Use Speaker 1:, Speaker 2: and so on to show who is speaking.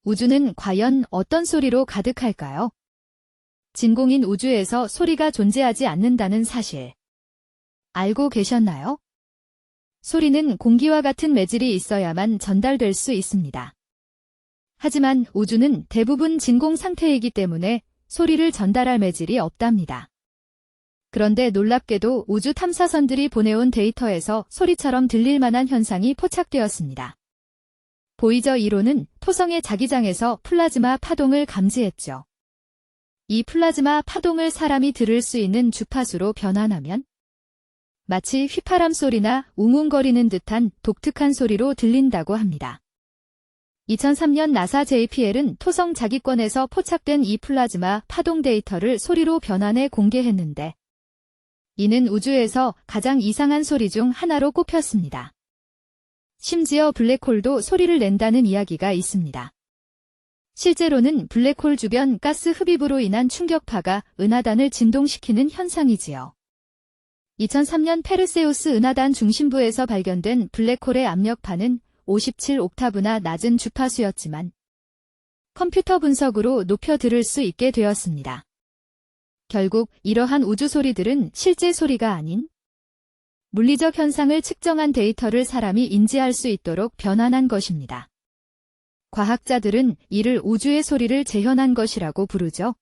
Speaker 1: 우주는 과연 어떤 소리로 가득할까요? 진공인 우주에서 소리가 존재하지 않는다는 사실 알고 계셨나요? 소리는 공기와 같은 매질이 있어야만 전달될 수 있습니다. 하지만 우주는 대부분 진공 상태이기 때문에 소리를 전달할 매질이 없답니다. 그런데 놀랍게도 우주 탐사선들이 보내온 데이터에서 소리처럼 들릴 만한 현상이 포착되었습니다. 보이저 1호는 토성의 자기장에서 플라즈마 파동을 감지했죠. 이 플라즈마 파동을 사람이 들을 수 있는 주파수로 변환하면 마치 휘파람 소리나 웅웅거리는 듯한 독특한 소리로 들린다고 합니다. 2003년 나사 JPL은 토성 자기권에서 포착된 이 플라즈마 파동 데이터를 소리로 변환해 공개했는데 이는 우주에서 가장 이상한 소리 중 하나로 꼽혔습니다. 심지어 블랙홀도 소리를 낸다는 이야기가 있습니다. 실제로는 블랙홀 주변 가스 흡입으로 인한 충격파가 은하단을 진동시키는 현상이지요. 2003년 페르세우스 은하단 중심부에서 발견된 블랙홀의 압력파는 57옥타브나 낮은 주파수였지만 컴퓨터 분석으로 높여 들을 수 있게 되었습니다. 결국 이러한 우주 소리들은 실제 소리가 아닌 물리적 현상을 측정한 데이터를 사람이 인지할 수 있도록 변환한 것입니다. 과학자들은 이를 우주의 소리를 재현한 것이라고 부르죠.